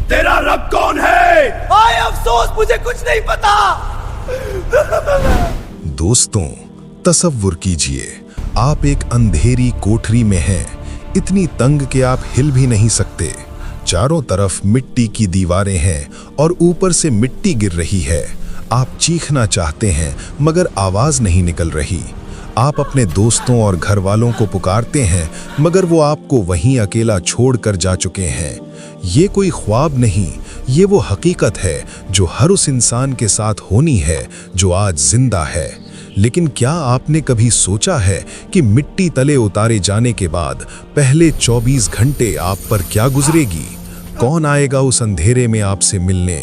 तेरा रब कौन है? आए अफसोस, मुझे कुछ नहीं पता। दोस्तों, तसव्वुर कीजिए, आप एक अंधेरी कोठरी में हैं, इतनी तंग कि आप हिल भी नहीं सकते। चारों तरफ मिट्टी की दीवारें हैं और ऊपर से मिट्टी गिर रही है। आप चीखना चाहते हैं मगर आवाज नहीं निकल रही। आप अपने दोस्तों और घर वालों को पुकारते हैं मगर वो आपको वहीं अकेला छोड़कर जा चुके हैं। ये कोई ख्वाब नहीं, ये वो हकीकत है जो हर उस इंसान के साथ होनी है जो आज जिंदा है। लेकिन क्या आपने कभी सोचा है कि मिट्टी तले उतारे जाने के बाद पहले 24 घंटे आप पर क्या गुजरेगी? कौन आएगा उस अंधेरे में आपसे मिलने?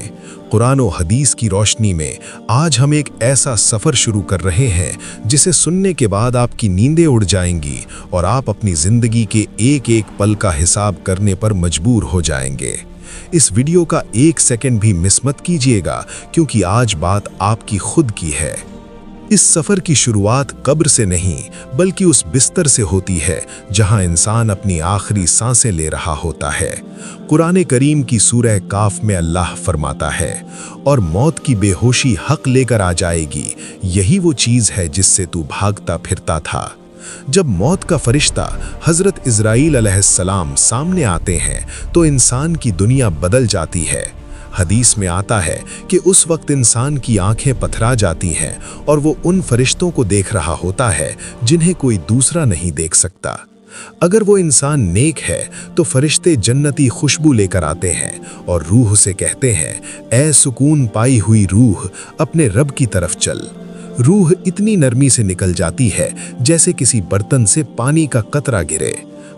कुरान और हदीस की रोशनी में आज हम एक ऐसा सफ़र शुरू कर रहे हैं जिसे सुनने के बाद आपकी नींदें उड़ जाएंगी और आप अपनी ज़िंदगी के एक एक पल का हिसाब करने पर मजबूर हो जाएंगे। इस वीडियो का 1 सेकंड भी मिस मत कीजिएगा, क्योंकि आज बात आपकी खुद की है। इस सफ़र की शुरुआत कब्र से नहीं बल्कि उस बिस्तर से होती है जहां इंसान अपनी आखिरी सांसें ले रहा होता है। कुरान करीम की सूरह काफ में अल्लाह फरमाता है, और मौत की बेहोशी हक लेकर आ जाएगी, यही वो चीज़ है जिससे तू भागता फिरता था। जब मौत का फरिश्ता हज़रत इज़राइल अलैहिस्सलाम सामने आते हैं तो इंसान की दुनिया बदल जाती है। हदीस में आता है कि उस वक्त इंसान की आंखें पथरा जाती हैं और वो उन फरिश्तों को देख रहा होता है जिन्हें कोई दूसरा नहीं देख सकता। अगर वो इंसान नेक है तो फरिश्ते जन्नती खुशबू लेकर आते हैं और रूह से कहते हैं, ऐ सुकून पाई हुई रूह, अपने रब की तरफ चल। रूह इतनी नरमी से निकल जाती है जैसे किसी बर्तन से पानी का कतरा गिरे।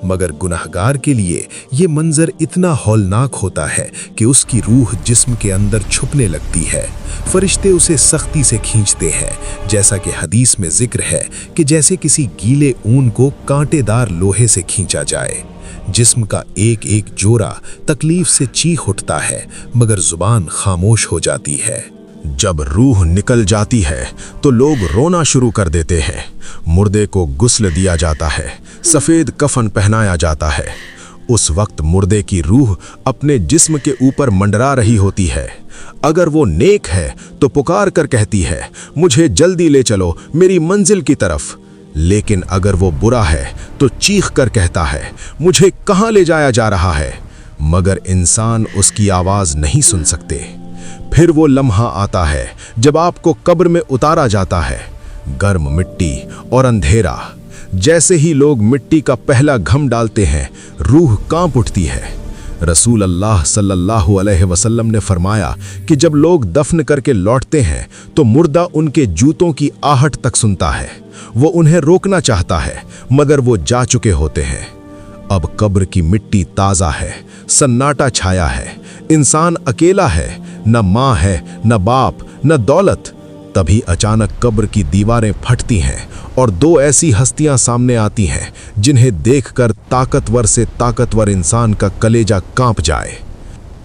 मगर गुनहगार के लिए ये मंजर इतना हौलनाक होता है कि उसकी रूह जिस्म के अंदर छुपने लगती है। फरिश्ते उसे सख्ती से खींचते हैं, जैसा कि हदीस में जिक्र है कि जैसे किसी गीले ऊन को कांटेदार लोहे से खींचा जाए। जिस्म का एक एक जोरा तकलीफ से चीख उठता है मगर जुबान खामोश हो जाती है। जब रूह निकल जाती है तो लोग रोना शुरू कर देते हैं। मुर्दे को गुस्ल दिया जाता है, सफ़ेद कफन पहनाया जाता है। उस वक्त मुर्दे की रूह अपने जिस्म के ऊपर मंडरा रही होती है। अगर वो नेक है तो पुकार कर कहती है, मुझे जल्दी ले चलो मेरी मंजिल की तरफ। लेकिन अगर वो बुरा है तो चीख कर कहता है, मुझे कहाँ ले जाया जा रहा है? मगर इंसान उसकी आवाज़ नहीं सुन सकते। फिर वो लम्हा आता है जब आपको कब्र में उतारा जाता है। गर्म मिट्टी और अंधेरा। जैसे ही लोग मिट्टी का पहला घम डालते हैं, रूह कांप उठती है। रसूल अल्लाह सल्लल्लाहु अलैहि वसल्लम ने फरमाया कि जब लोग दफन करके लौटते हैं तो मुर्दा उनके जूतों की आहट तक सुनता है। वो उन्हें रोकना चाहता है मगर वो जा चुके होते हैं। अब कब्र की मिट्टी ताज़ा है, सन्नाटा छाया है, इंसान अकेला है, न माँ है, न बाप, न दौलत। तभी अचानक कब्र की दीवारें फटती हैं और 2 ऐसी हस्तियां सामने आती हैं जिन्हें देखकर ताकतवर से ताकतवर इंसान का कलेजा कांप जाए।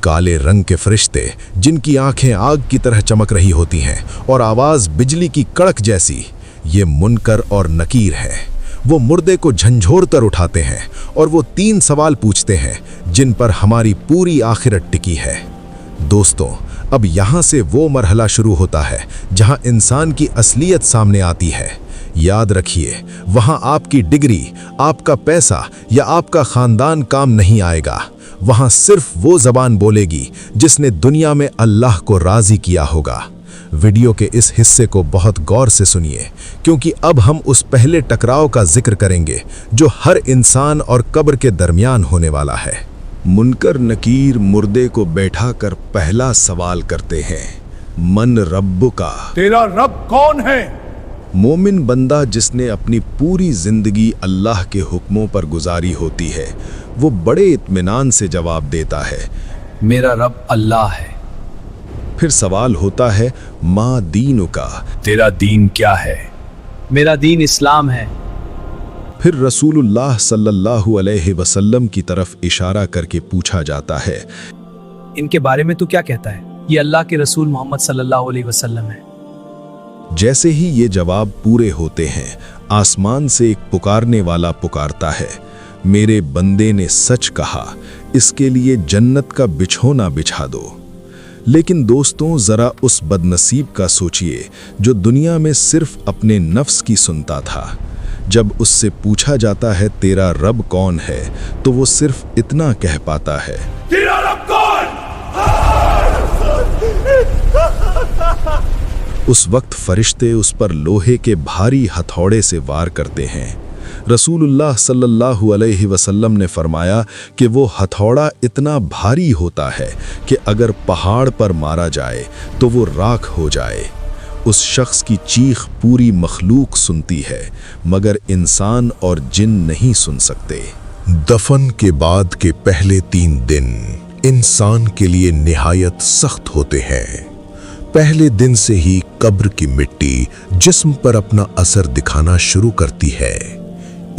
काले रंग के फरिश्ते जिनकी आंखें आग की तरह चमक रही होती हैं और आवाज़ बिजली की कड़क जैसी, ये मुनकर और नकीर है। वो मुर्दे को झंझोर कर उठाते हैं और वो 3 सवाल पूछते हैं जिन पर हमारी पूरी आखिरत टिकी है। दोस्तों, अब यहाँ से वो मरहला शुरू होता है जहाँ इंसान की असलियत सामने आती है। याद रखिए, वहाँ आपकी डिग्री, आपका पैसा या आपका ख़ानदान काम नहीं आएगा। वहाँ सिर्फ वो ज़बान बोलेगी जिसने दुनिया में अल्लाह को राज़ी किया होगा। वीडियो के इस हिस्से को बहुत गौर से सुनिए, क्योंकि अब हम उस पहले टकराव का जिक्र करेंगे जो हर इंसान और कब्र के दरमियान होने वाला है। मुनकर नकीर मुर्दे को बैठाकर पहला सवाल करते हैं, मन रब्बुका, तेरा रब कौन है? मोमिन बंदा जिसने अपनी पूरी जिंदगी अल्लाह के हुक्मों पर गुजारी होती है, वो बड़े इत्मीनान से जवाब देता है, मेरा रब अल्लाह है। फिर सवाल होता है, मा दीनुका, तेरा दीन क्या है? मेरा दीन इस्लाम है। फिर रसूलुल्लाह सल्लल्लाहु अलैहि वसल्लम की तरफ इशारा करके पूछा जाता है, इनके बारे में तू क्या कहता है? ये अल्लाह के रसूल मोहम्मद सल्लल्लाहु अलैहि वसल्लम है। जैसे ही ये जवाब पूरे होते हैं, आसमान से एक पुकारने वाला पुकारता है, मेरे बंदे ने सच कहा, इसके लिए जन्नत का बिछौना बिछा दो। लेकिन दोस्तों, जरा उस बदनसीब का सोचिए जो दुनिया में सिर्फ अपने नफ्स की सुनता था। जब उससे पूछा जाता है तेरा रब कौन है, तो वो सिर्फ इतना कह पाता है, तेरा रब कौन? उस वक्त फरिश्ते उस पर लोहे के भारी हथौड़े से वार करते हैं। रसूलुल्लाह सल्लल्लाहु अलैहि वसल्लम ने फरमाया कि वो हथौड़ा इतना भारी होता है कि अगर पहाड़ पर मारा जाए तो वो राख हो जाए। उस शख्स की चीख पूरी मखलूक सुनती है, मगर इंसान और जिन नहीं सुन सकते। दफन के बाद के पहले 3 दिन इंसान के लिए निहायत सख्त होते हैं। पहले दिन से ही कब्र की मिट्टी जिस्म पर अपना असर दिखाना शुरू करती है।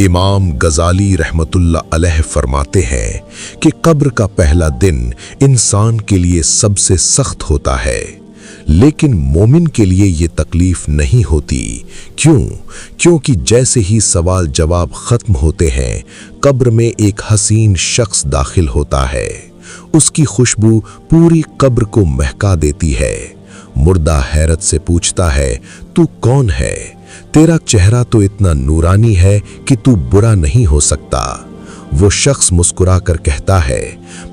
इमाम गजाली रहमतुल्लाह अलैह फरमाते हैं कि कब्र का पहला दिन इंसान के लिए सबसे सख्त होता है, लेकिन मोमिन के लिए ये तकलीफ नहीं होती। क्योंकि जैसे ही सवाल जवाब खत्म होते हैं, कब्र में एक हसीन शख्स दाखिल होता है। उसकी खुशबू पूरी कब्र को महका देती है। मुर्दा हैरत से पूछता है, तू कौन है? तेरा चेहरा तो इतना नूरानी है कि तू बुरा नहीं हो सकता। वो शख्स मुस्कुरा कर कहता है,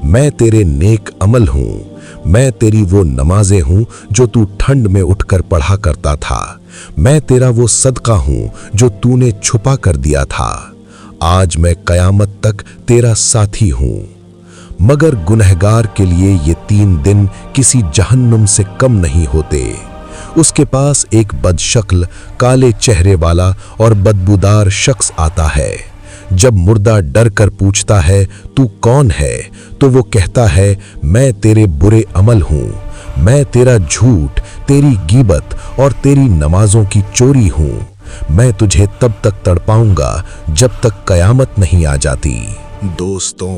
मैं तेरे नेक अमल हूँ। मैं तेरी वो नमाजें हूँ जो तू ठंड में उठकर पढ़ा करता था। मैं तेरा वो सदका हूँ जो तूने छुपा कर दिया था। आज मैं कयामत तक तेरा साथी हूँ। मगर गुनहगार के लिए ये 3 दिन किसी जहन्नुम से कम नहीं होते। उसके पास एक बदशक्ल, काले चेहरे वाला और बदबूदार शख्स आता है। जब मुर्दा डर कर पूछता है, तू कौन है? तो वो कहता है, मैं तेरे बुरे अमल हूँ। मैं तेरा झूठ, तेरी गीबत और तेरी नमाजों की चोरी हूँ। मैं तुझे तब तक तड़पाऊंगा जब तक कयामत नहीं आ जाती। दोस्तों,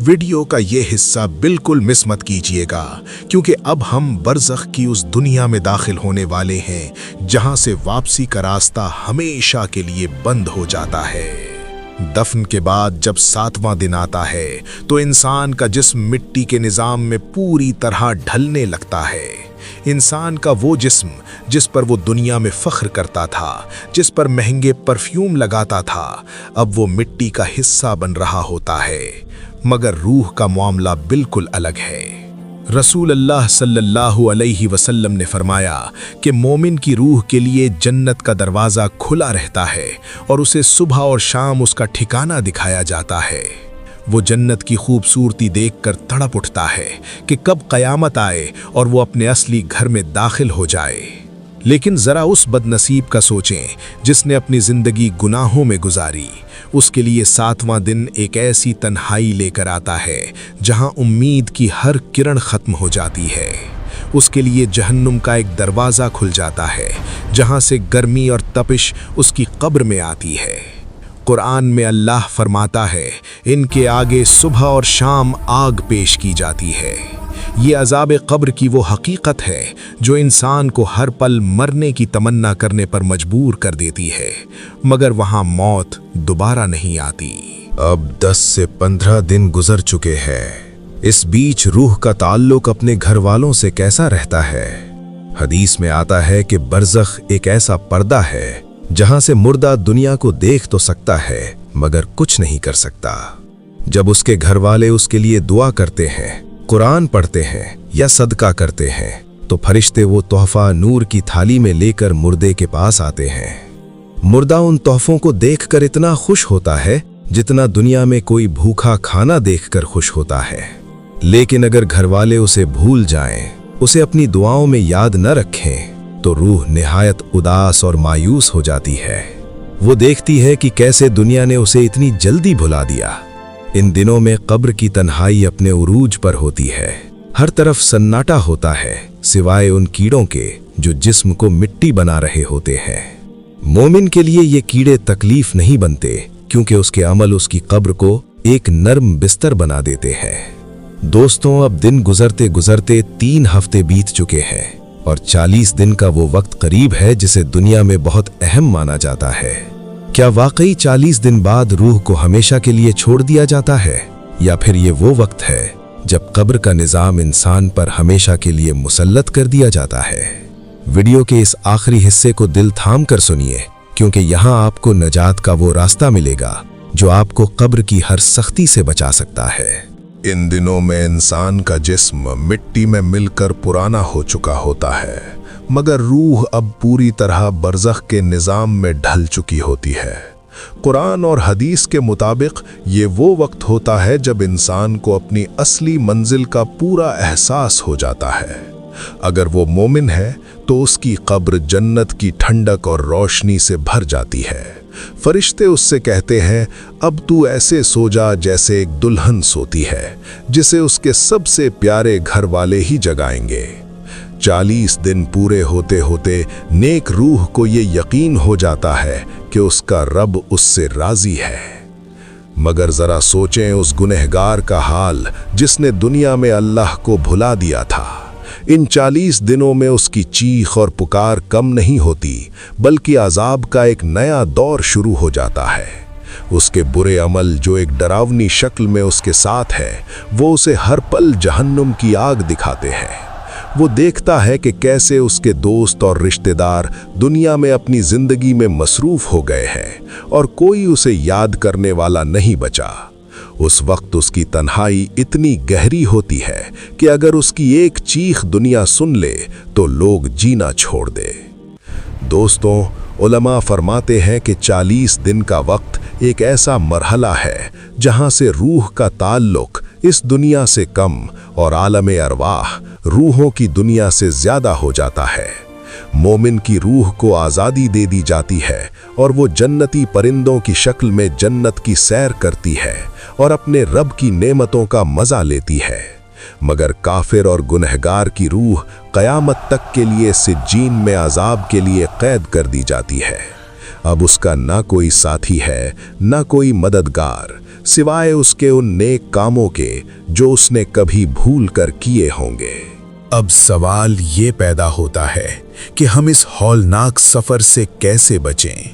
वीडियो का ये हिस्सा बिल्कुल मिस मत कीजिएगा, क्योंकि अब हम बरज़ख की उस दुनिया में दाखिल होने वाले हैं जहां से वापसी का रास्ता हमेशा के लिए बंद हो जाता है। दफन के बाद जब 7वां दिन आता है तो इंसान का जिस्म मिट्टी के निज़ाम में पूरी तरह ढलने लगता है। इंसान का वो जिस्म जिस पर वो दुनिया में फख्र करता था, जिस पर महंगे परफ्यूम लगाता था, अब वो मिट्टी का हिस्सा बन रहा होता है। मगर रूह का मामला बिल्कुल अलग है। रसूल अल्लाह सल्लल्लाहु अलैहि वसल्लम ने फरमाया कि मोमिन की रूह के लिए जन्नत का दरवाज़ा खुला रहता है और उसे सुबह और शाम उसका ठिकाना दिखाया जाता है। वो जन्नत की खूबसूरती देखकर तड़प उठता है कि कब क़यामत आए और वो अपने असली घर में दाखिल हो जाए। लेकिन ज़रा उस बदनसीब का सोचें जिसने अपनी ज़िंदगी गुनाहों में गुजारी। उसके लिए 7वां दिन एक ऐसी तन्हाई लेकर आता है जहां उम्मीद की हर किरण ख़त्म हो जाती है। उसके लिए जहन्नुम का एक दरवाज़ा खुल जाता है जहां से गर्मी और तपिश उसकी कब्र में आती है। कुरान में अल्लाह फरमाता है, इनके आगे सुबह और शाम आग पेश की जाती है। ये अज़ाब कब्र की वो हकीकत है जो इंसान को हर पल मरने की तमन्ना करने पर मजबूर कर देती है, मगर वहाँ मौत दोबारा नहीं आती। अब 10 से 15 दिन गुजर चुके हैं। इस बीच रूह का ताल्लुक अपने घर वालों से कैसा रहता है? हदीस में आता है कि बरज़ख एक ऐसा पर्दा है जहां से मुर्दा दुनिया को देख तो सकता है मगर कुछ नहीं कर सकता। जब उसके घर वाले उसके लिए दुआ करते हैं, कुरान पढ़ते हैं या सदका करते हैं, तो फरिश्ते वो तोहफा नूर की थाली में लेकर मुर्दे के पास आते हैं। मुर्दा उन तोहफों को देखकर इतना खुश होता है जितना दुनिया में कोई भूखा खाना देखकर खुश होता है। लेकिन अगर घर वाले उसे भूल जाएं, उसे अपनी दुआओं में याद न रखें, तो रूह निहायत उदास और मायूस हो जाती है। वो देखती है कि कैसे दुनिया ने उसे इतनी जल्दी भुला दिया। इन दिनों में कब्र की तन्हाई अपने उरूज पर होती है। हर तरफ सन्नाटा होता है सिवाय उन कीड़ों के जो जिस्म को मिट्टी बना रहे होते हैं। मोमिन के लिए ये कीड़े तकलीफ नहीं बनते, क्योंकि उसके अमल उसकी कब्र को एक नर्म बिस्तर बना देते हैं। दोस्तों, अब दिन गुजरते गुजरते 3 हफ्ते बीत चुके हैं और 40 दिन का वो वक्त करीब है जिसे दुनिया में बहुत अहम माना जाता है। क्या वाकई 40 दिन बाद रूह को हमेशा के लिए छोड़ दिया जाता है? या फिर ये वो वक्त है जब कब्र का निज़ाम इंसान पर हमेशा के लिए मुसल्लत कर दिया जाता है। वीडियो के इस आखिरी हिस्से को दिल थाम कर सुनिए, क्योंकि यहाँ आपको नजात का वो रास्ता मिलेगा जो आपको कब्र की हर सख्ती से बचा सकता है। इन दिनों में इंसान का जिस्म मिट्टी में मिलकर पुराना हो चुका होता है, मगर रूह अब पूरी तरह बरज़ख के निज़ाम में ढल चुकी होती है। कुरान और हदीस के मुताबिक ये वो वक्त होता है जब इंसान को अपनी असली मंजिल का पूरा एहसास हो जाता है। अगर वो मोमिन है तो उसकी कब्र जन्नत की ठंडक और रोशनी से भर जाती है। फरिश्ते उससे कहते हैं, अब तू ऐसे सो जा जैसे एक दुल्हन सोती है, जिसे उसके सबसे प्यारे घर वाले ही जगाएंगे। 40 दिन पूरे होते होते नेक रूह को ये यकीन हो जाता है कि उसका रब उससे राजी है। मगर जरा सोचें उस गुनहगार का हाल जिसने दुनिया में अल्लाह को भुला दिया था। इन 40 दिनों में उसकी चीख और पुकार कम नहीं होती, बल्कि अजाब का एक नया दौर शुरू हो जाता है। उसके बुरे अमल जो एक डरावनी शक्ल में उसके साथ है, वो उसे हर पल जहन्नुम की आग दिखाते हैं। वो देखता है कि कैसे उसके दोस्त और रिश्तेदार दुनिया में अपनी जिंदगी में मसरूफ हो गए हैं और कोई उसे याद करने वाला नहीं बचा। उस वक्त उसकी तन्हाई इतनी गहरी होती है कि अगर उसकी एक चीख दुनिया सुन ले तो लोग जीना छोड़ दे। दोस्तों, उलमा फरमाते हैं कि 40 दिन का वक्त एक ऐसा मरहला है जहां से रूह का ताल्लुक इस दुनिया से कम और आलमे अरवाह रूहों की दुनिया से ज्यादा हो जाता है। मोमिन की रूह को आज़ादी दे दी जाती है और वो जन्नती परिंदों की शक्ल में जन्नत की सैर करती है और अपने रब की नेमतों का मज़ा लेती है। मगर काफिर और गुनहगार की रूह क़यामत तक के लिए सिज्जीन में अजाब के लिए कैद कर दी जाती है। अब उसका ना कोई साथी है, ना कोई मददगार, सिवाय उसके उन नेक कामों के जो उसने कभी भूल कर किए होंगे। अब सवाल ये पैदा होता है कि हम इस हौलनाक सफर से कैसे बचें।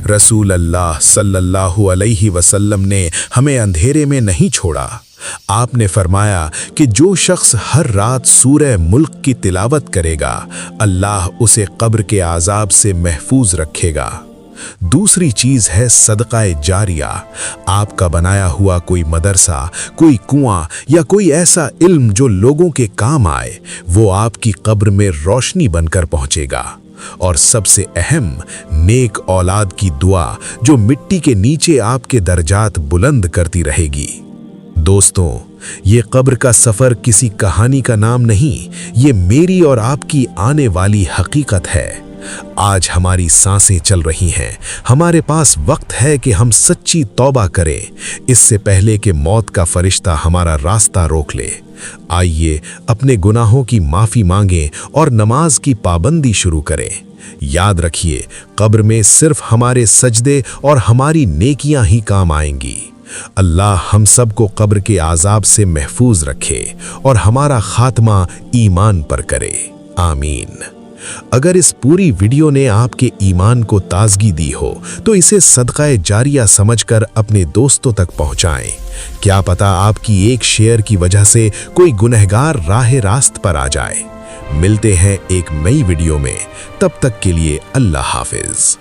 रसूल अल्लाह सल्लल्लाहु अलैहि वसल्लम ने हमें अंधेरे में नहीं छोड़ा। आपने फरमाया कि जो शख्स हर रात सूरह मुल्क की तिलावत करेगा, अल्लाह उसे कब्र के आज़ाब से महफूज रखेगा। दूसरी चीज है सदकाए जारिया। आपका बनाया हुआ कोई मदरसा, कोई कुआं या कोई ऐसा इल्म जो लोगों के काम आए, वो आपकी कब्र में रोशनी बनकर पहुंचेगा। और सबसे अहम, नेक औलाद की दुआ जो मिट्टी के नीचे आपके दर्जात बुलंद करती रहेगी। दोस्तों, ये कब्र का सफर किसी कहानी का नाम नहीं, ये मेरी और आपकी आने वाली हकीकत है। आज हमारी सांसें चल रही हैं, हमारे पास वक्त है कि हम सच्ची तौबा करें, इससे पहले कि मौत का फरिश्ता हमारा रास्ता रोक ले। आइए अपने गुनाहों की माफ़ी मांगें और नमाज की पाबंदी शुरू करें। याद रखिए, कब्र में सिर्फ हमारे सजदे और हमारी नेकियां ही काम आएंगी। अल्लाह हम सब को कब्र के आज़ाब से महफूज रखे और हमारा खात्मा ईमान पर करे। आमीन। अगर इस पूरी वीडियो ने आपके ईमान को ताजगी दी हो तो इसे सदकाए जारिया समझकर अपने दोस्तों तक पहुंचाएं। क्या पता आपकी एक शेयर की वजह से कोई गुनहगार राह रास्त पर आ जाए। मिलते हैं एक नई वीडियो में, तब तक के लिए अल्लाह हाफिज।